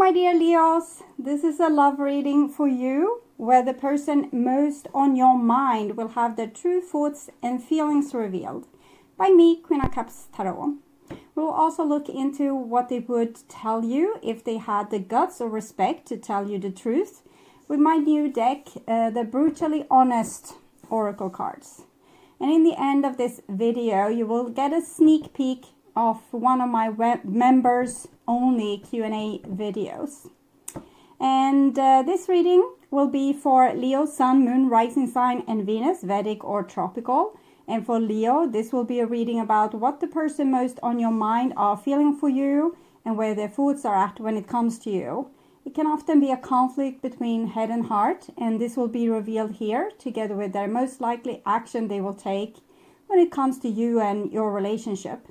my dear Leos, this is a love reading for you, where the person most on your mind will have their true thoughts and feelings revealed. By me, Queen of Cups Tarot. We'll also look into what they would tell you if they had the guts or respect to tell you the truth with my new deck, the Brutally Honest Oracle cards. And in the end of this video, you will get a sneak peek of one of my members only Q&A videos. And this reading will be for Leo, Sun, Moon, Rising Sign and Venus, Vedic or Tropical. And for Leo, this will be a reading about what the person most on your mind are feeling for you and where their thoughts are at when it comes to you. It can often be a conflict between head and heart, and this will be revealed here together with their most likely action they will take when it comes to you and your relationship.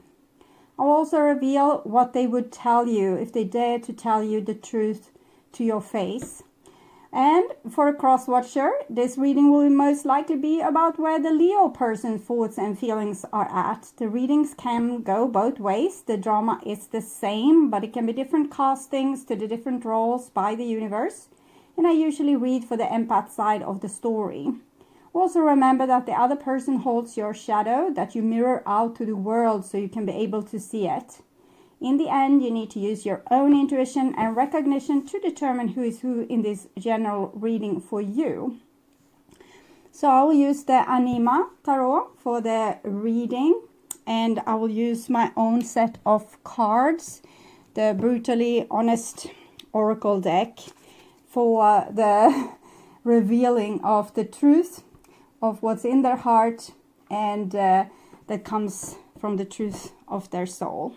I'll also reveal what they would tell you if they dare to tell you the truth to your face. And for a cross-watcher, this reading will most likely be about where the Leo person's thoughts and feelings are at. The readings can go both ways. The drama is the same, but it can be different castings to the different roles by the universe. And I usually read for the empath side of the story. Also remember that the other person holds your shadow that you mirror out to the world so you can be able to see it. In the end, you need to use your own intuition and recognition to determine who is who in this general reading for you. So I will use the ANIMA tarot for the reading, and I will use my own set of cards, the Brutally Honest Oracle deck, for the revealing of the truth of what's in their heart and that comes from the truth of their soul.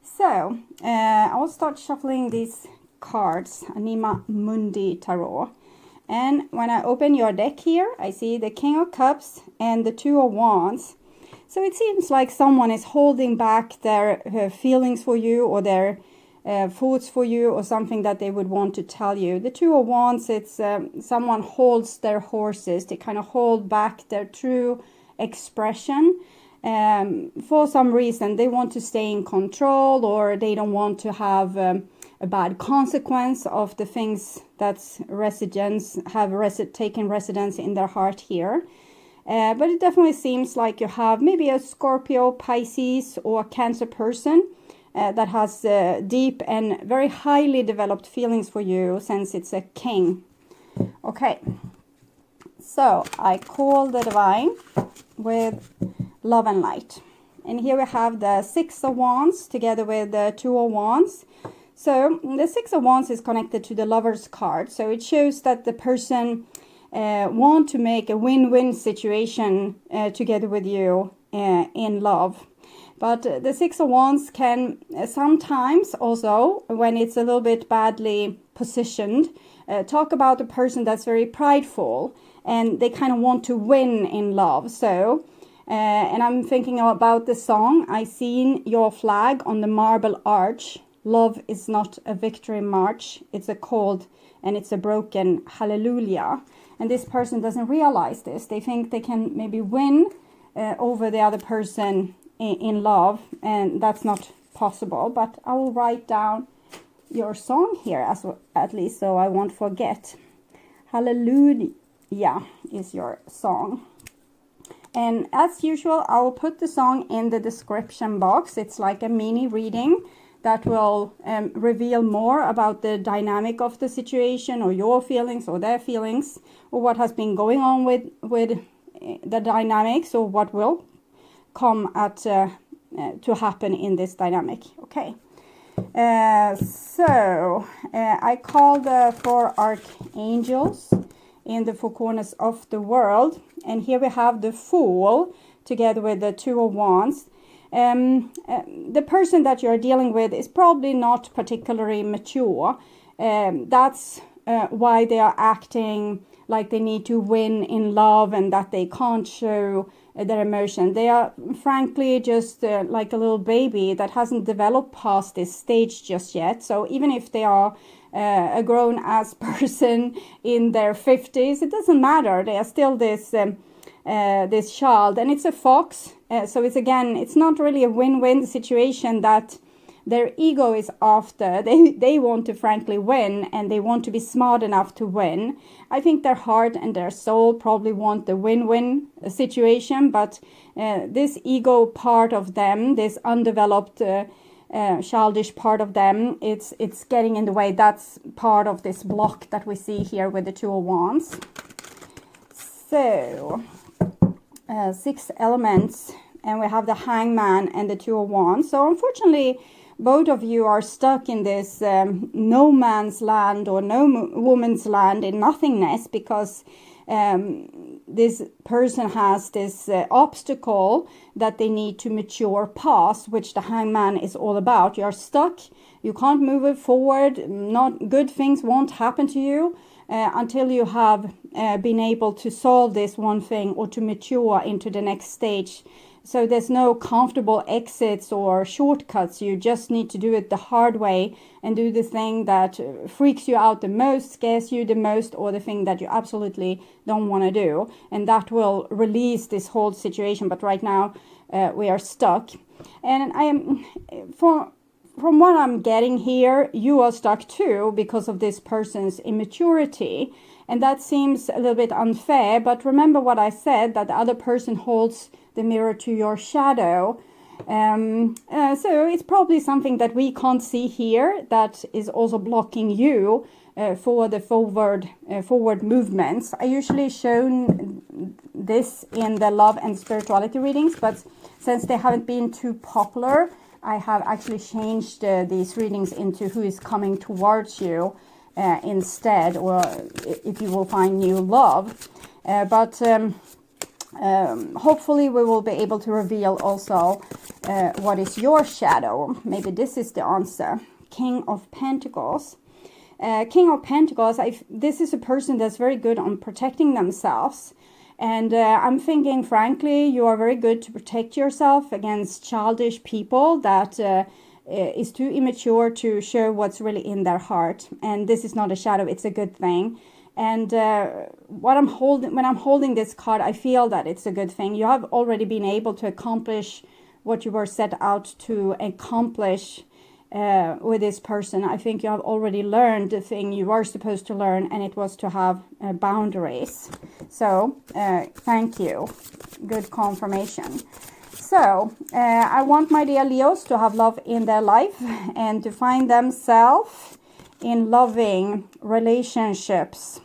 So I will start shuffling these cards, ANIMA MUNDI tarot. And when I open your deck here, I see the King of Cups and the Two of Wands. So it seems like someone is holding back their feelings for you or their thoughts for you or something that they would want to tell you. The Two of Wands, it's someone holds their horses. They kind of hold back their true expression. For some reason. They want to stay in control, or they don't want to have a bad consequence of the things that's taken residence in their heart here. But it definitely seems like you have maybe a Scorpio, Pisces or Cancer person that has deep and very highly developed feelings for you, since it's a king. Okay, so I call the divine with love and light. And here we have the Six of Wands together with the Two of Wands. So the Six of Wands is connected to the Lover's card. So it shows that the person want to make a win-win situation together with you in love. But the Six of Wands can sometimes also, when it's a little bit badly positioned, talk about a person that's very prideful and they kind of want to win in love. So, and I'm thinking about the song, I seen your flag on the marble arch. Love is not a victory march. It's a cold and it's a broken hallelujah. And this person doesn't realize this. They think they can maybe win over the other person in love, and that's not possible. But I will write down your song here as well, at least, so I won't forget. Hallelujah is your song. And as usual, I will put the song in the description box. It's like a mini reading that will reveal more about the dynamic of the situation, or your feelings or their feelings, or what has been going on with the dynamics, or what will come at to happen in this dynamic. Okay, so I call the four archangels in the four corners of the world, and here we have the Fool together with the Two of Wands. The person that you're dealing with is probably not particularly mature. That's why they are acting like they need to win in love and that they can't show their emotion. They are frankly just like a little baby that hasn't developed past this stage just yet. So even if they are a grown-ass person in their 50s, it doesn't matter. They are still this this child, and it's a fox. So it's not really a win-win situation that their ego is after. They want to frankly win, and they want to be smart enough to win. I think their heart and their soul probably want the win-win situation, but this ego part of them, this undeveloped childish part of them, it's getting in the way. That's part of this block that we see here with the Two of Wands. So 6 elements, and we have the Hangman and the Two of Wands. So unfortunately, both of you are stuck in this no man's land or no woman's land in nothingness, because this person has this obstacle that they need to mature past, which the Hangman is all about. You're stuck, you can't move it forward, not good things won't happen to you until you have been able to solve this one thing or to mature into the next stage. So there's no comfortable exits or shortcuts. You just need to do it the hard way and do the thing that freaks you out the most, scares you the most, or the thing that you absolutely don't want to do. And that will release this whole situation. But right now we are stuck. And I am, from what I'm getting here, you are stuck too because of this person's immaturity. And that seems a little bit unfair. But remember what I said, that the other person holds the mirror to your shadow. So it's probably something that we can't see here that is also blocking you for the forward movements. I usually show this in the love and spirituality readings, but since they haven't been too popular, I have actually changed these readings into who is coming towards you instead, or if you will find new love. Hopefully we will be able to reveal also what is your shadow. Maybe this is the answer. King of Pentacles. King of Pentacles, this is a person that's very good on protecting themselves. And I'm thinking, frankly, you are very good to protect yourself against childish people that is too immature to show what's really in their heart. And this is not a shadow, it's a good thing. And when I'm holding this card, I feel that it's a good thing. You have already been able to accomplish what you were set out to accomplish with this person. I think you have already learned the thing you were supposed to learn, and it was to have boundaries. So thank you. Good confirmation. So I want my dear Leos to have love in their life and to find themselves in loving relationships.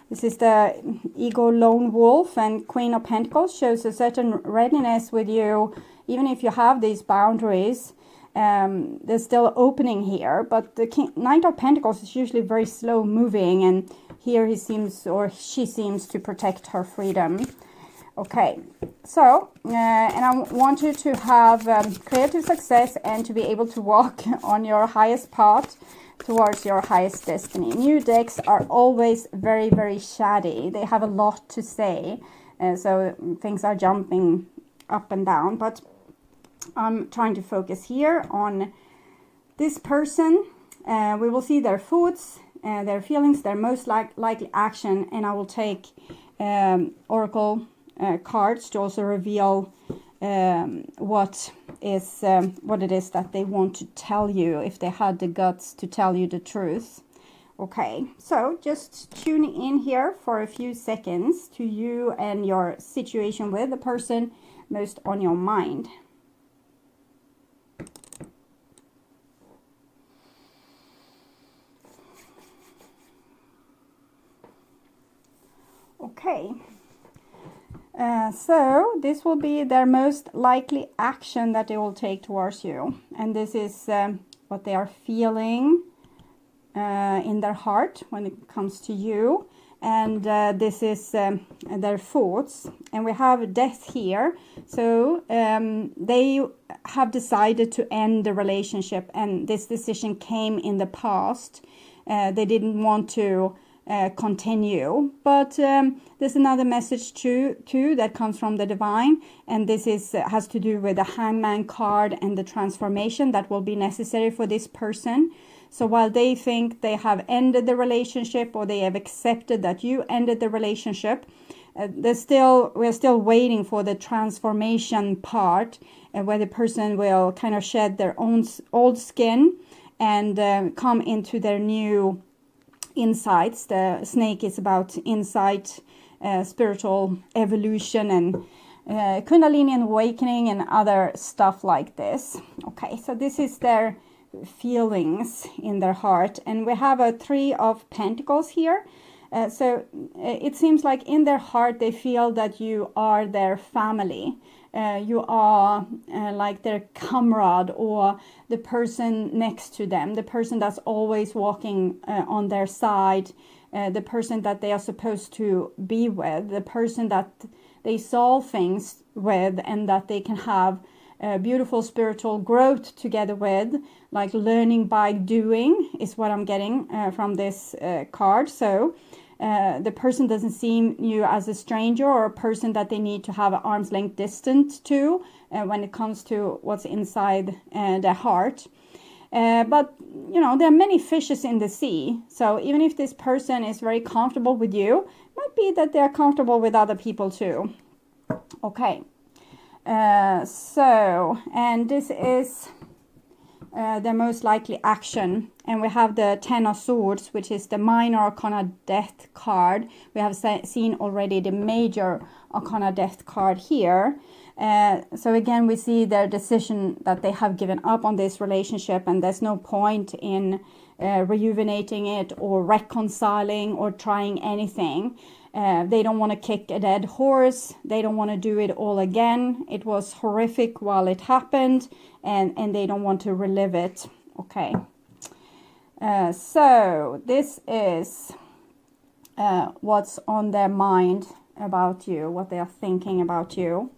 This is the ego lone wolf, and Queen of Pentacles shows a certain readiness with you. Even if you have these boundaries, there's still opening here. But the Knight of Pentacles is usually very slow moving, and here he seems, or she seems, to protect her freedom. Okay, so, and I want you to have creative success and to be able to walk on your highest path towards your highest destiny. New decks are always very, very shady. They have a lot to say, so things are jumping up and down. But I'm trying to focus here on this person. We will see their thoughts, their feelings, their most likely action, and I will take oracle cards to also reveal what it is that they want to tell you, if they had the guts to tell you the truth. Okay, so just tuning in here for a few seconds to you and your situation with the person most on your mind. Okay. So this will be their most likely action that they will take towards you. And this is what they are feeling in their heart when it comes to you. And this is their thoughts. And we have death here. So they have decided to end the relationship. And this decision came in the past. They didn't want to continue, but there's another message too that comes from the divine, and this is has to do with the Hangman card and the transformation that will be necessary for this person. So while they think they have ended the relationship, or they have accepted that you ended the relationship, we're still waiting for the transformation part, where the person will kind of shed their own old skin and come into their new insights. The snake is about insight, spiritual evolution, and Kundalini and awakening and other stuff like this. Okay, so this is their feelings in their heart, and we have a 3 of Pentacles here. So it seems like in their heart they feel that you are their family. You are like their comrade, or the person next to them, the person that's always walking on their side, the person that they are supposed to be with, the person that they solve things with, and that they can have beautiful spiritual growth together with, like learning by doing is what I'm getting from this card. So the person doesn't see you as a stranger or a person that they need to have an arm's length distance to when it comes to what's inside their heart. But, you know, there are many fishes in the sea. So even if this person is very comfortable with you, it might be that they're comfortable with other people too. Okay. And this is the most likely action, and we have the 10 of Swords, which is the minor arcana death card. We have seen already the major arcana death card here. So again, we see their decision that they have given up on this relationship, and there's no point in rejuvenating it or reconciling or trying anything. They don't want to kick a dead horse. They don't want to do it all again. It was horrific while it happened, and they don't want to relive it. Okay. So this is what's on their mind about you, what they are thinking about you.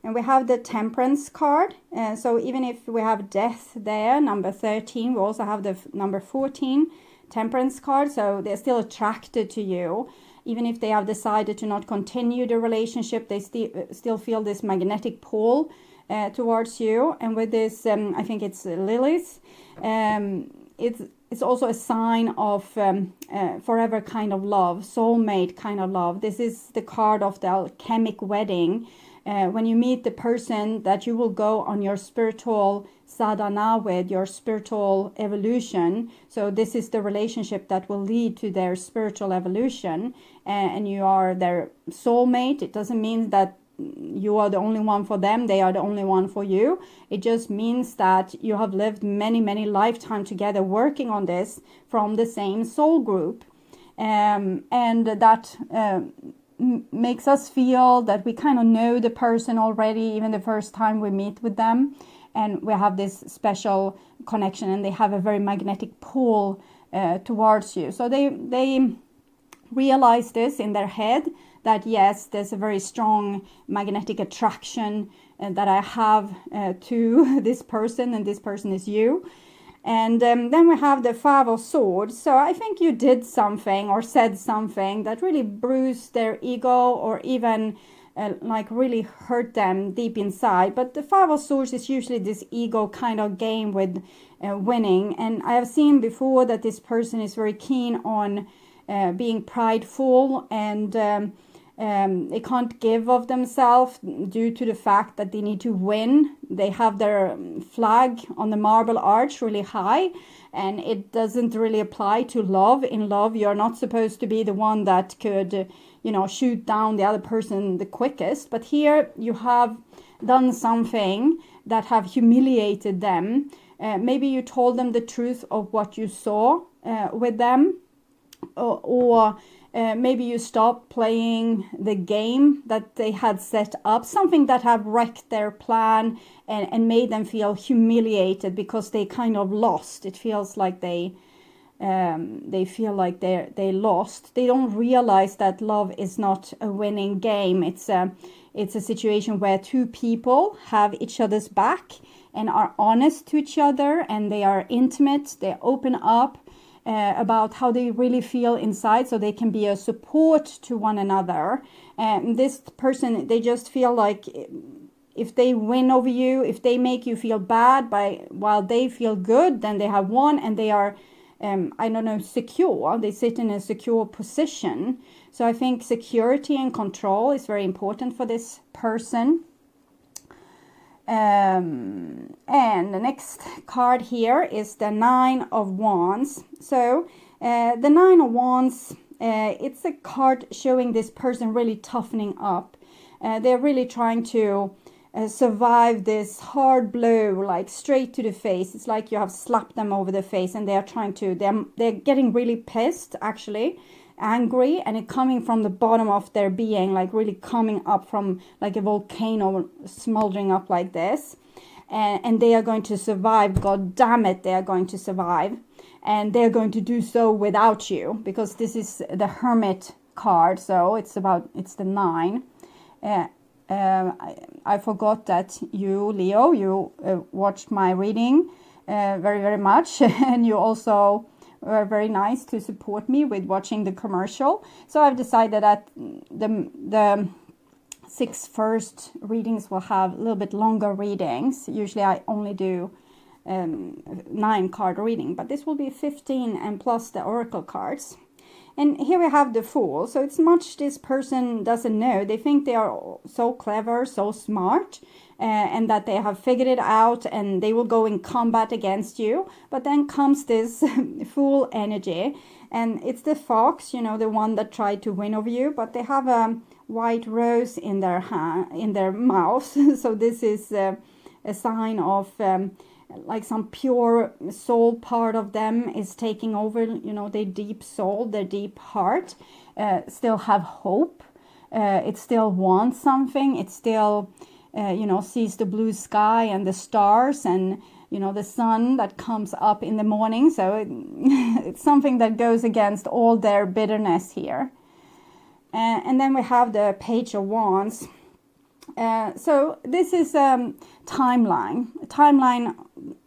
And we have the Temperance card. So even if we have death there, number 13, we also have the number 14 Temperance card. So they're still attracted to you. Even if they have decided to not continue the relationship, they still feel this magnetic pull towards you. And with this, I think it's Lilith, it's also a sign of forever kind of love, soulmate kind of love. This is the card of the alchemic wedding. When you meet the person that you will go on your spiritual sadhana with, your spiritual evolution. So this is the relationship that will lead to their spiritual evolution, and you are their soulmate. It doesn't mean that you are the only one for them, they are the only one for you. It just means that you have lived many lifetimes together working on this from the same soul group, and that makes us feel that we kind of know the person already, even the first time we meet with them, and we have this special connection, and they have a very magnetic pull towards you. So they realize this in their head, that yes, there's a very strong magnetic attraction that I have to this person, and this person is you. And then we have the 5 of Swords. So I think you did something or said something that really bruised their ego, or even like really hurt them deep inside. But the 5 of Swords is usually this ego kind of game with winning. And I have seen before that this person is very keen on being prideful, and they can't give of themselves due to the fact that they need to win. They have their flag on the marble arch really high, and it doesn't really apply to love. In love, you're not supposed to be the one that could, shoot down the other person the quickest. But here you have done something that have humiliated them. Maybe you told them the truth of what you saw with them, or maybe you stopped playing the game that they had set up, something that have wrecked their plan and made them feel humiliated because they kind of lost. It feels like they feel like they lost. They don't realize that love is not a winning game. It's a situation where two people have each other's back and are honest to each other, and they are intimate. They open up about how they really feel inside, so they can be a support to one another. And this person, they just feel like if they win over you, if they make you feel bad while they feel good, then they have won, and they are secure. They sit in a secure position. So I think security and control is very important for this person. And the next card here is the Nine of Wands. So the Nine of Wands, it's a card showing this person really toughening up. They're really trying to survive this hard blow, like straight to the face. It's like you have slapped them over the face, and they are trying to, they're getting really pissed, actually, angry, and it coming from the bottom of their being, like really coming up from like a volcano smoldering up like this. And they are going to survive. God damn it, they are going to survive. And they're going to do so without you, because this is the Hermit card. So it's the 9. I forgot that you, Leo, you watched my reading very, very much. And you also were very nice to support me with watching the commercial. So I've decided that the 6 first readings will have a little bit longer readings. Usually I only do 9 card reading, but this will be 15 and plus the oracle cards. And here we have the Fool. So it's much this person doesn't know. They think they are so clever, so smart, and that they have figured it out, and they will go in combat against you. But then comes this Fool energy, and it's the fox, you know, the one that tried to win over you, but they have a white rose in their hand, in their mouth. So this is a sign of like some pure soul part of them is taking over, you know, their deep soul, their deep heart, still have hope. It still wants something. It still, you know, sees the blue sky and the stars and, you know, the sun that comes up in the morning. So it's something that goes against all their bitterness here. And then we have the Page of Wands. So this is a timeline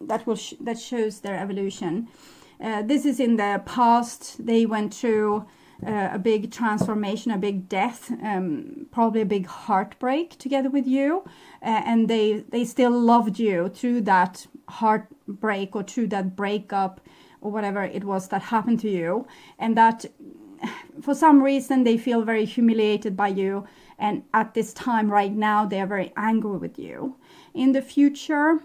that shows their evolution. This is in the past. They went through a big transformation, a big death, probably a big heartbreak together with you, and they still loved you through that heartbreak or through that breakup or whatever it was that happened to you, and that for some reason they feel very humiliated by you. And at this time right now, they are very angry with you. In the future,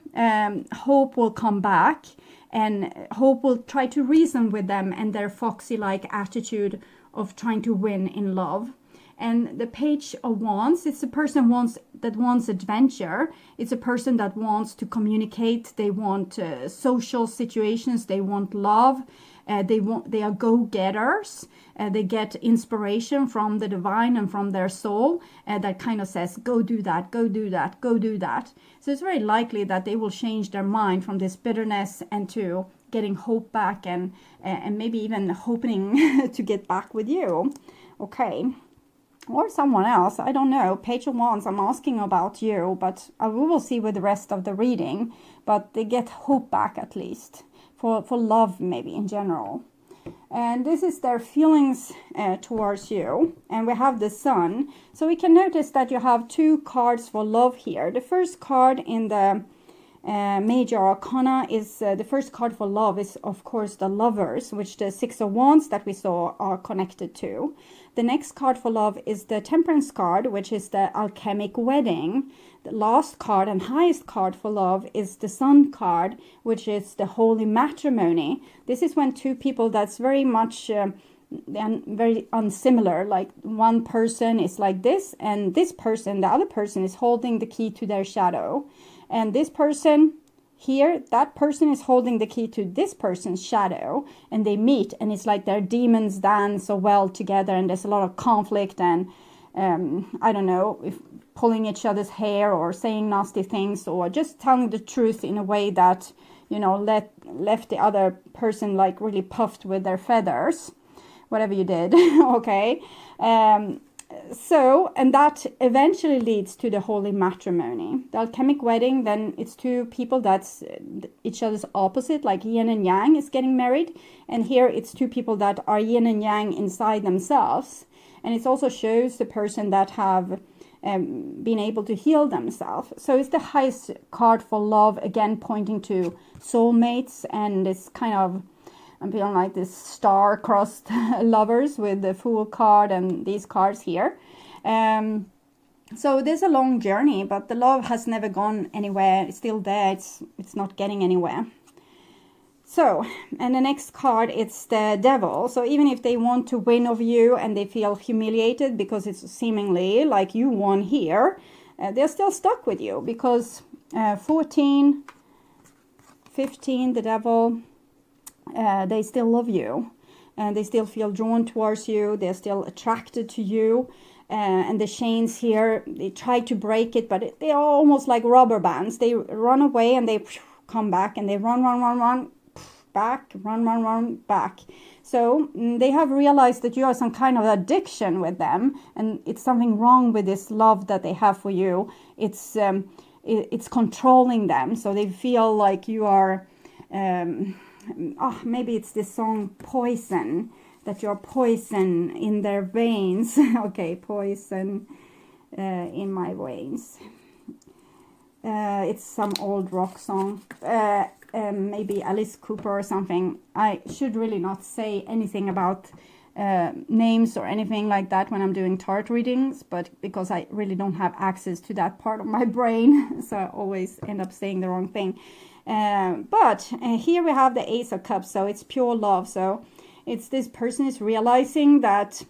Hope will come back, and Hope will try to reason with them and their foxy-like attitude of trying to win in love. And the Page of Wands, it's a person that wants adventure. It's a person that wants to communicate. They want social situations. They want love. They are go-getters. They get inspiration from the divine and from their soul that kind of says, go do that, go do that, go do that. So it's very likely that they will change their mind from this bitterness and to getting hope back and maybe even hoping to get back with you. Okay. Or someone else, I don't know. Page of Wands, I'm asking about you, but we will see with the rest of the reading. But they get hope back at least. For love maybe in general. And this is their feelings towards you. And we have the Sun. So we can notice that you have 2 cards for love here. The first card in the Major Arcana is the first card for love is of course the Lovers, which the 6 of Wands that we saw are connected to. The next card for love is the Temperance card, which is the Alchemic Wedding. The last card and highest card for love is the Sun card, which is the Holy Matrimony. This is when 2 people that's very much very unsimilar, like one person is like this, and this person, the other person, is holding the key to their shadow. And this person here, that person is holding the key to this person's shadow, and they meet, and it's like their demons dance so well together, and there's a lot of conflict and I don't know, if pulling each other's hair or saying nasty things or just telling the truth in a way that, you know, left the other person like really puffed with their feathers, whatever you did. Okay. So, and that eventually leads to the Holy Matrimony. The Alchemic Wedding, then it's 2 people that's each other's opposite, like yin and yang is getting married. And here it's 2 people that are yin and yang inside themselves. And it also shows the person that have been able to heal themselves. So it's the highest card for love, again pointing to soulmates and this kind of I'm feeling like this star-crossed lovers with the Fool card and these cards here. So there's a long journey, but the love has never gone anywhere. It's still there. It's not getting anywhere. So, and the next card, it's the Devil. So even if they want to win over you and they feel humiliated because it's seemingly like you won here, they're still stuck with you because 14, 15, the Devil, they still love you and they still feel drawn towards you. They're still attracted to you. And the chains here, they try to break it, but they are almost like rubber bands. They run away and they come back and they run back, run back. So they have realized that you are some kind of addiction with them, and it's something wrong with this love that they have for you. It's controlling them, so they feel like you are maybe it's this song Poison, that you're poison in their veins. Okay, poison in my veins. It's some old rock song, maybe Alice Cooper or something. I should really not say anything about names or anything like that when I'm doing tarot readings, but because I really don't have access to that part of my brain, so I always end up saying the wrong thing. But here we have the Ace of Cups, so it's pure love. So it's this person is realizing that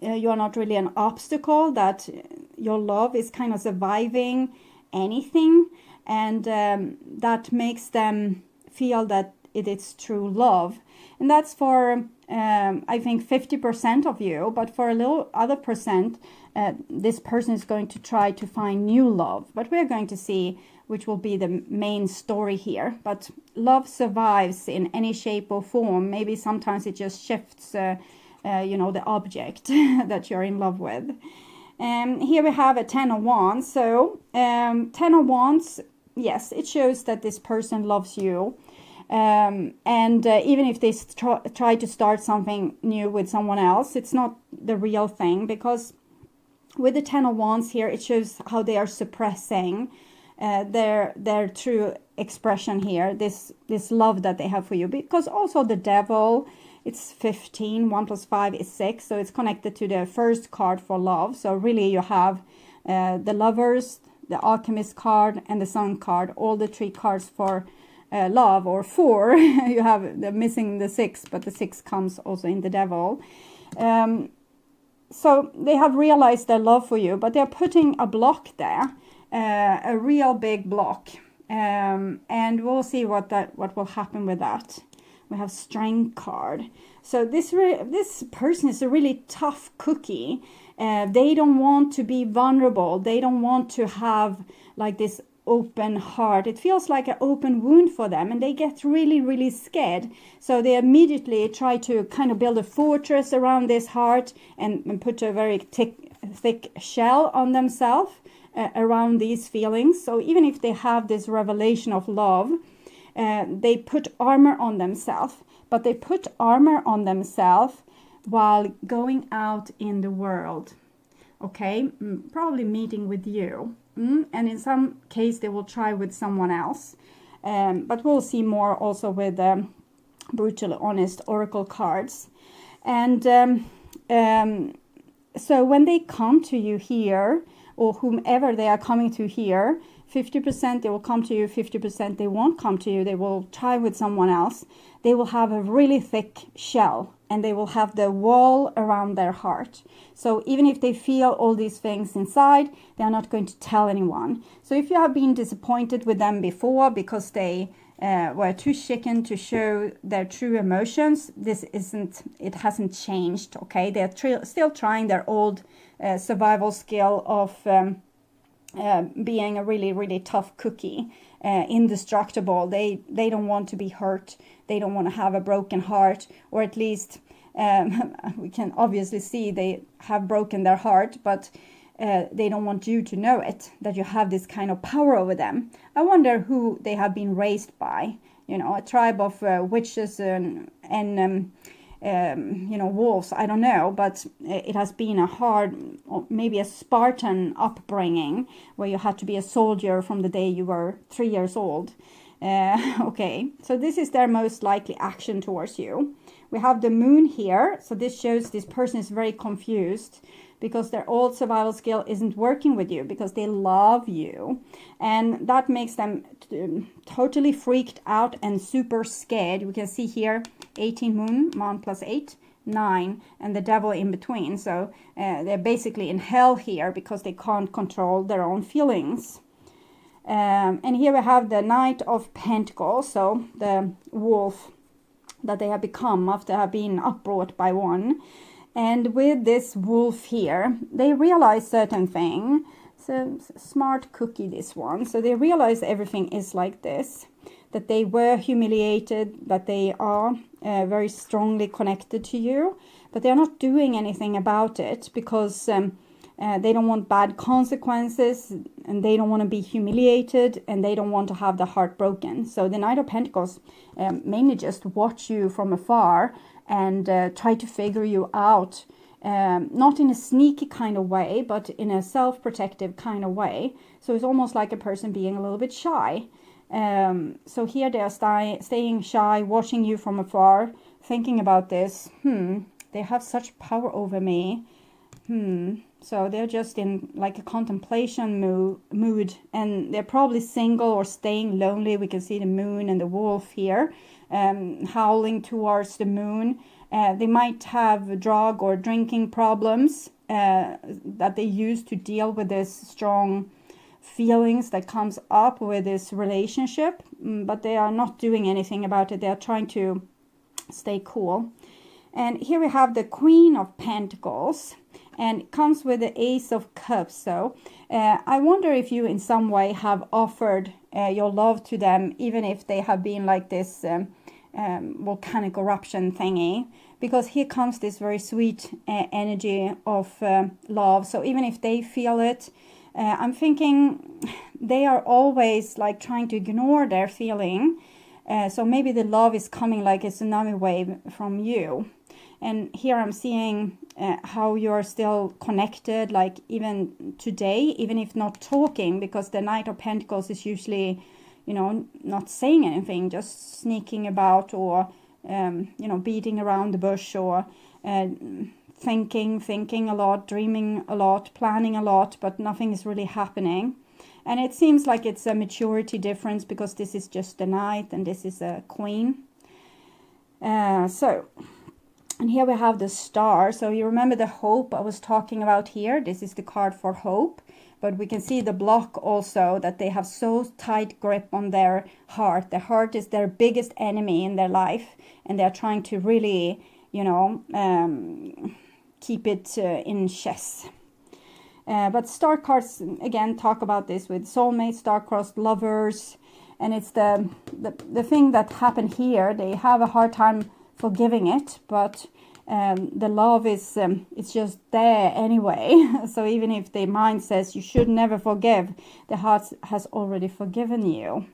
you are not really an obstacle, that your love is kind of surviving anything, and that makes them feel that it is true love. And that's for I think 50% of you, but for a little other percent, this person is going to try to find new love. But we're going to see which will be the main story here. But love survives in any shape or form. Maybe sometimes it just shifts, the object that you're in love with. Here we have a 10 of Wands. So 10 of Wands, yes, it shows that this person loves you. And even if they try to start something new with someone else, it's not the real thing, because with the 10 of Wands here, it shows how they are suppressing their true expression here, this love that they have for you. Because also the Devil, it's 15, 1 plus 5 is 6, so it's connected to the first card for love. So really you have the Lovers, the Alchemist card, and the Sun card, all the 3 cards for love, or 4. You have missing the 6, but the 6 comes also in the Devil. So they have realized their love for you, but they're putting a block there, a real big block, and we'll see what will happen with that. We have Strength card. So this person is a really tough cookie. They don't want to be vulnerable. They don't want to have like this open heart. It feels like an open wound for them, and they get really, really scared. So they immediately try to kind of build a fortress around this heart and put a very thick shell on themselves around these feelings. So even if they have this revelation of love, they put armor on themselves, but they put armor on themselves while going out in the world. Okay, probably meeting with you. And in some case, they will try with someone else. But we'll see more also with brutally honest oracle cards. And so when they come to you here, or whomever they are coming to here, 50% they will come to you, 50% they won't come to you. They will try with someone else. They will have a really thick shell, and they will have the wall around their heart. So even if they feel all these things inside, they are not going to tell anyone. So if you have been disappointed with them before because they were too chicken to show their true emotions, it hasn't changed, okay? They're still trying their old survival skill of being a really, really tough cookie, indestructible. They don't want to be hurt. They don't want to have a broken heart, or at least we can obviously see they have broken their heart, but they don't want you to know it, that you have this kind of power over them. I wonder who they have been raised by, a tribe of witches and wolves, I don't know, but it has been a hard, maybe a Spartan upbringing, where you had to be a soldier from the day you were 3 years old. Okay, so this is their most likely action towards you. We have the moon here, so this shows this person is very confused because their old survival skill isn't working with you because they love you. And that makes them totally freaked out and super scared. We can see here 18 moon, mon plus 8, 9, and the devil in between. So they're basically in hell here because they can't control their own feelings. And here we have the Knight of Pentacles, so the wolf that they have become after have been upbrought by one. And with this wolf here, they realize certain thing. It's a smart cookie, this one. So they realize everything is like this, that they were humiliated, that they are very strongly connected to you, but they're not doing anything about it because they don't want bad consequences, and they don't want to be humiliated, and they don't want to have the heart broken. So the Knight of Pentacles mainly just watch you from afar and try to figure you out, not in a sneaky kind of way, but in a self-protective kind of way. So it's almost like a person being a little bit shy. So here they are staying shy, watching you from afar, thinking about this. They have such power over me. So they're just in like a contemplation mood, and they're probably single or staying lonely. We can see the moon and the wolf here, howling towards the moon. They might have drug or drinking problems that they use to deal with this strong feelings that comes up with this relationship, but they are not doing anything about it. They are trying to stay cool. And here we have the Queen of Pentacles, and it comes with the Ace of Cups. So I wonder if you in some way have offered your love to them, even if they have been like this volcanic eruption thingy, because here comes this very sweet energy of love. So even if they feel it, I'm thinking they are always like trying to ignore their feeling. So maybe the love is coming like a tsunami wave from you. And here I'm seeing how you're still connected, like even today, even if not talking, because the Knight of Pentacles is usually, you know, not saying anything, just sneaking about, or, you know, beating around the bush, or thinking a lot, dreaming a lot, planning a lot, but nothing is really happening. And it seems like it's a maturity difference because this is just a knight and this is a queen. And here we have the star. So you remember the hope I was talking about here? This is the card for hope. But we can see the block also, that they have so tight grip on their heart. The heart is their biggest enemy in their life. And they're trying to really, you know, keep it in chess. But star cards, again, talk about this with soulmates, star-crossed lovers. And it's the thing that happened here. They have a hard time forgiving it, but the love is it's just there anyway. So even if the mind says you should never forgive, the heart has already forgiven you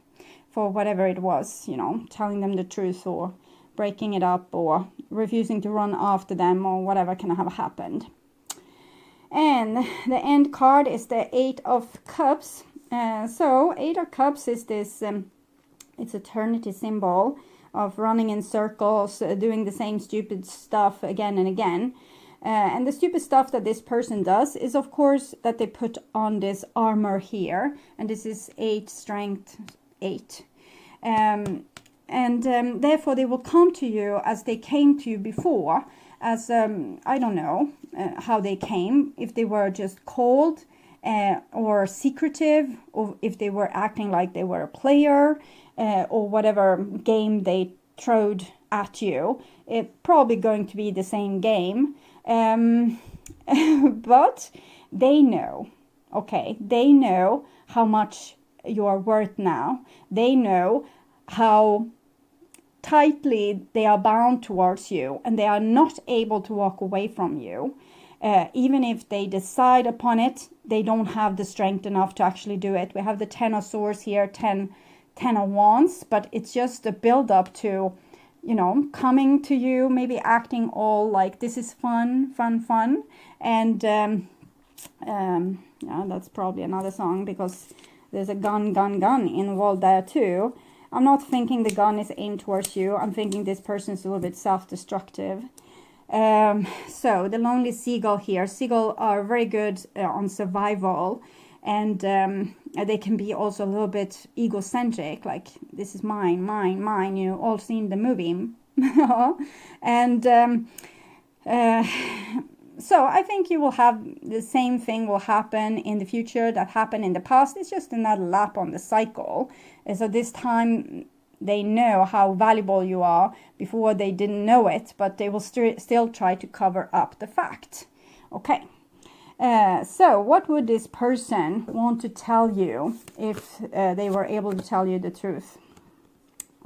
for whatever it was, you know, telling them the truth, or breaking it up, or refusing to run after them, or whatever can have happened. And the end card is the Eight of Cups. So Eight of Cups is this it's eternity symbol of running in circles, doing the same stupid stuff again and again. And the stupid stuff that this person does is, of course, that they put on this armor here. And this is 8, strength 8. Therefore, they will come to you as they came to you before. As, I don't know how they came. If they were just cold or secretive, or if they were acting like they were a player, or whatever game they throwed at you. It's probably going to be the same game. But they know, okay, they know how much you are worth now. They know how tightly they are bound towards you, and they are not able to walk away from you. Even if they decide upon it, they don't have the strength enough to actually do it. We have the 10 of Swords here, 10 of Wands, but it's just a build up to, you know, coming to you, maybe acting all like this is fun. And yeah, that's probably another song, because there's a gun involved there too. I'm not thinking the gun is aimed towards you. I'm thinking this person is a little bit self-destructive. So the lonely seagull here. Seagull are very good on survival, and they can be also a little bit egocentric, like this is mine, mine, mine. You all seen the movie. And so I think you will have the same thing will happen in the future that happened in the past. It's just another lap on the cycle. And so this time they know how valuable you are. Before they didn't know it, but they will still try to cover up the fact. Okay. So what would this person want to tell you if they were able to tell you the truth?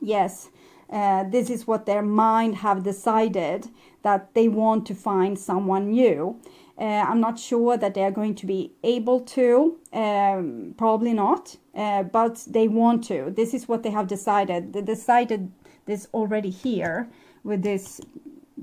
Yes. This is what their mind have decided, that they want to find someone new. I'm not sure that they are going to be able to, probably not, but they want to. This is what they have decided. They decided this already here with this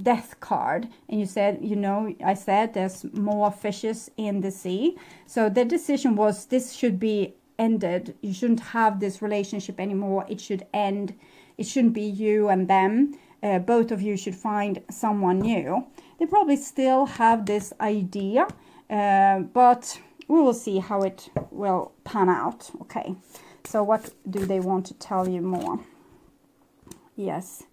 death card, and you said, you know, I said there's more fishes in the sea. So the decision was this should be ended. You shouldn't have this relationship anymore. It should end. It shouldn't be you and them. Both of you should find someone new. They probably still have this idea, but we will see how it will pan out. Okay, so what do they want to tell you more? Yes,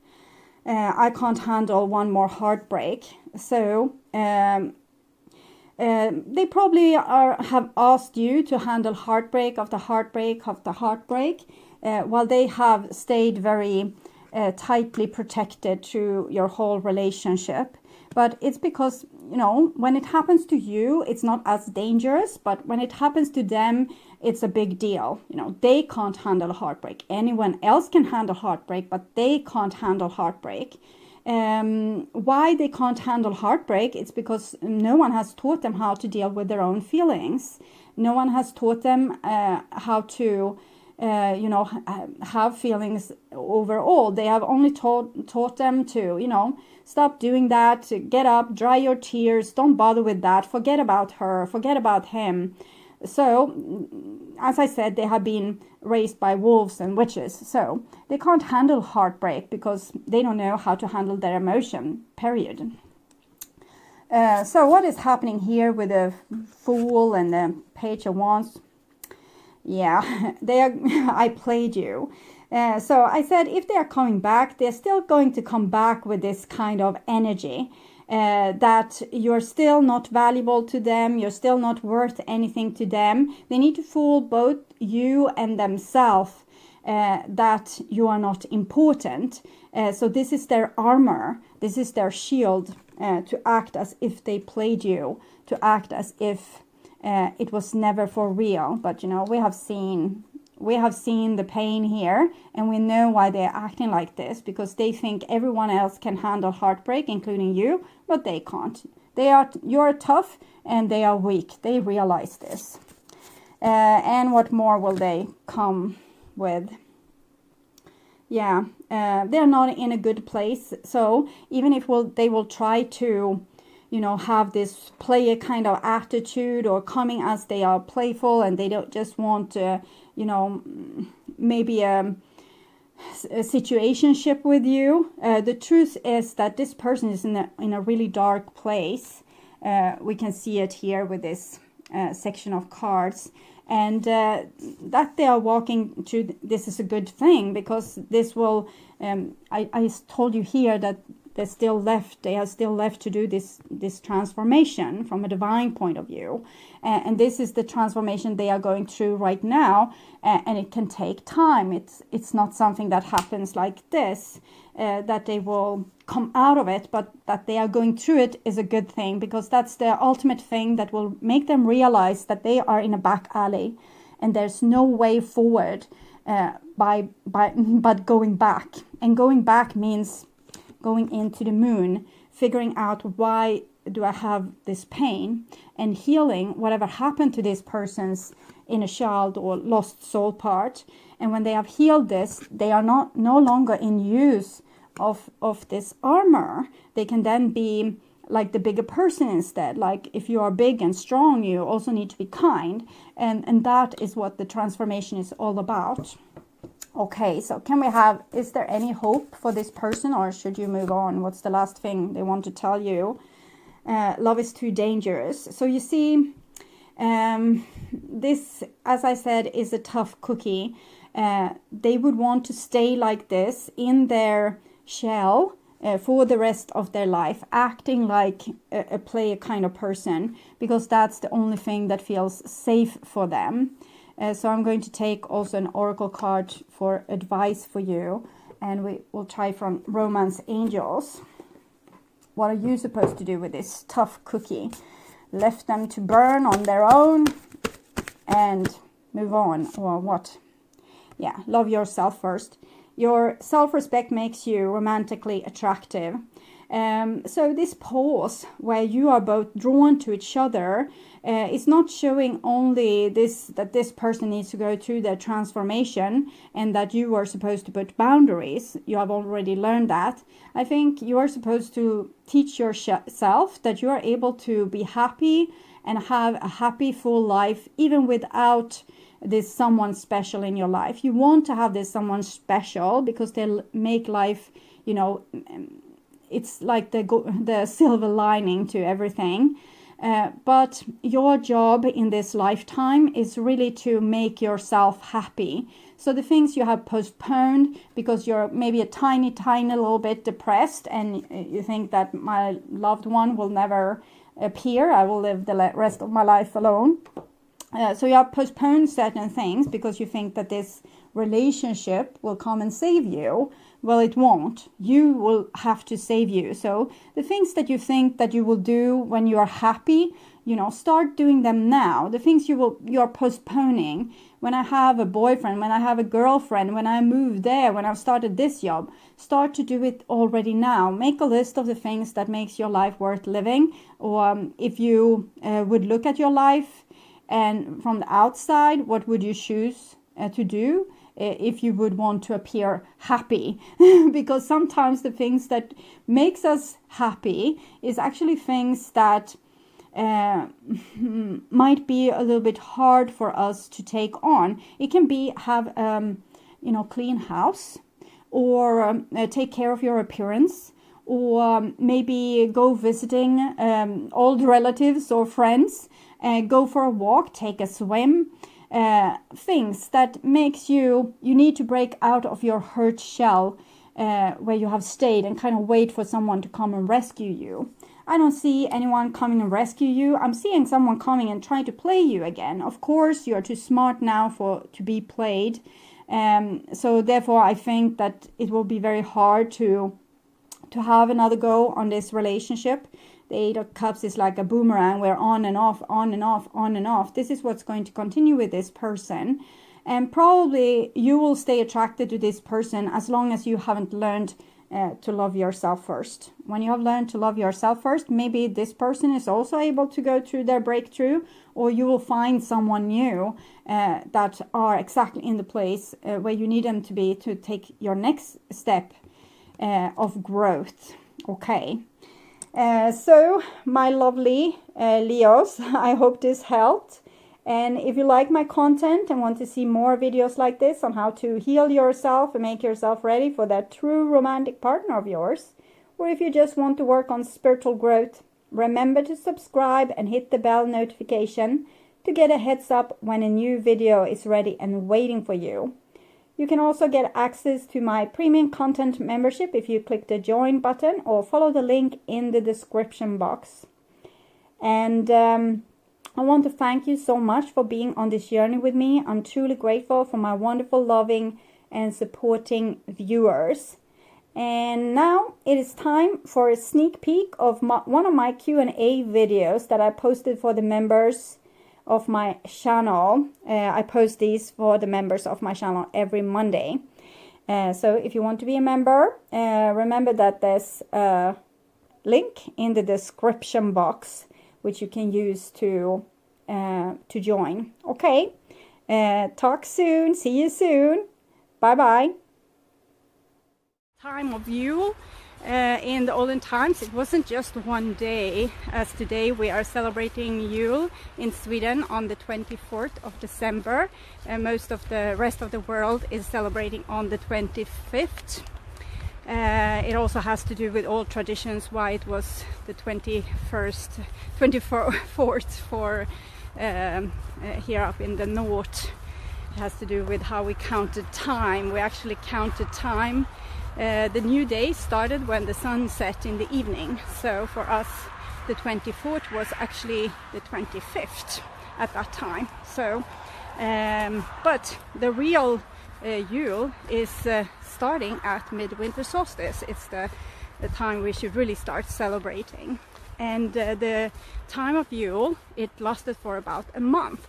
I can't handle one more heartbreak. So they probably have asked you to handle heartbreak after heartbreak after heartbreak, while they have stayed very tightly protected through your whole relationship. But it's because, you know, when it happens to you, it's not as dangerous, but when it happens to them, it's a big deal. You know, they can't handle heartbreak. Anyone else can handle heartbreak, but they can't handle heartbreak. Why they can't handle heartbreak? It's because no one has taught them how to deal with their own feelings. No one has taught them how to have feelings overall. They have only taught them to, you know, stop doing that, to get up, dry your tears, don't bother with that, forget about her, forget about him. So, as I said, they have been raised by wolves and witches, so they can't handle heartbreak because they don't know how to handle their emotion, period. So what is happening here with the Fool and the Page of Wands? Yeah, I played you. So I said if they are coming back, they're still going to come back with this kind of energy. That you're still not valuable to them, you're still not worth anything to them. They need to fool both you and themselves that you are not important. So this is their armor, this is their shield, to act as if they played you, to act as if it was never for real. But you know, we have seen the pain here, and we know why they're acting like this, because they think everyone else can handle heartbreak, including you, but they can't. You're tough and they are weak. They realize this. And what more will they come with? Yeah, they're not in a good place. So even if they will try to, you know, have this player kind of attitude, or coming as they are playful and they don't just want to, you know, maybe a situationship with you. The truth is that this person is in a really dark place. We can see it here with this section of cards. And that they are walking through, this is a good thing, because this will, I told you here that they are still left to do this transformation from a divine point of view. And this is the transformation they are going through right now, and it can take time. It's not something that happens like this, that they will come out of it, but that they are going through it is a good thing, because that's the ultimate thing that will make them realize that they are in a back alley and there's no way forward but going back. And going back means going into the moon, figuring out why do I have this pain, and healing whatever happened to this person's inner child or lost soul part. And when they have healed this, they are no longer in use of this armor. They can then be like the bigger person instead. Like if you are big and strong, you also need to be kind, and that is what the transformation is all about. Okay, so can we have, is there any hope for this person, or should you move on? What's the last thing they want to tell you? Love is too dangerous. So you see, this, as I said, is a tough cookie. They would want to stay like this in their shell for the rest of their life, acting like a player kind of person, because that's the only thing that feels safe for them. So I'm going to take also an oracle card for advice for you, and we will try from Romance Angels. What are you supposed to do with this tough cookie? Left them to burn on their own and move on, or what? Yeah, love yourself first. Your self-respect makes you romantically attractive. So this pause where you are both drawn to each other is not showing only this, that this person needs to go through their transformation and that you are supposed to put boundaries. You have already learned that. I think you are supposed to teach yourself that you are able to be happy and have a happy, full life even without this someone special in your life. You want to have this someone special because they'll make life, you know, it's like the silver lining to everything. But your job in this lifetime is really to make yourself happy. So the things you have postponed because you're maybe a tiny little bit depressed and you think that my loved one will never appear, I will live the rest of my life alone. So you have postponed certain things because you think that this relationship will come and save you. Well, it won't. You will have to save you. So the things that you think that you will do when you are happy, you know, start doing them now. The things you're postponing. When I have a boyfriend, when I have a girlfriend, when I move there, when I've started this job, start to do it already now. Make a list of the things that makes your life worth living. Or if you would look at your life and from the outside, what would you choose to do if you would want to appear happy? Because sometimes the things that makes us happy is actually things that might be a little bit hard for us to take on. It can be have clean house, or take care of your appearance, or maybe go visiting old relatives or friends, go for a walk, take a swim. Things that makes you need to break out of your hurt shell where you have stayed and kind of wait for someone to come and rescue you. I don't see anyone coming and rescue you. I'm seeing someone coming and trying to play you again. Of course, you're too smart now to be played. So therefore, I think that it will be very hard to have another go on this relationship. The Eight of Cups is like a boomerang. We're on and off, on and off, on and off. This is what's going to continue with this person. And probably you will stay attracted to this person as long as you haven't learned to love yourself first. When you have learned to love yourself first, maybe this person is also able to go through their breakthrough, or you will find someone new that are exactly in the place where you need them to be to take your next step of growth. Okay. So my lovely Leos, I hope this helped. And if you like my content and want to see more videos like this on how to heal yourself and make yourself ready for that true romantic partner of yours, or if you just want to work on spiritual growth, remember to subscribe and hit the bell notification to get a heads up when a new video is ready and waiting for you. You can also get access to my premium content membership if you click the join button or follow the link in the description box. And I want to thank you so much for being on this journey with me. I'm truly grateful for my wonderful, loving and supporting viewers. And now it is time for a sneak peek of one of my Q&A videos that I posted for the members of my channel. I post these for the members of my channel every Monday. So if you want to be a member, remember that there's a link in the description box which you can use to join. Okay, talk soon. See you soon. Bye bye. Time of Yule, In the olden times, it wasn't just one day, as today we are celebrating Yule in Sweden on the 24th of December. Most of the rest of the world is celebrating on the 25th. It also has to do with old traditions, why it was the 24th for here up in the north. It has to do with how we counted time. We actually counted time. The new day started when the sun set in the evening. So for us, the 24th was actually the 25th at that time. So, but the real Yule is starting at midwinter solstice. It's the time we should really start celebrating. And the time of Yule, it lasted for about a month.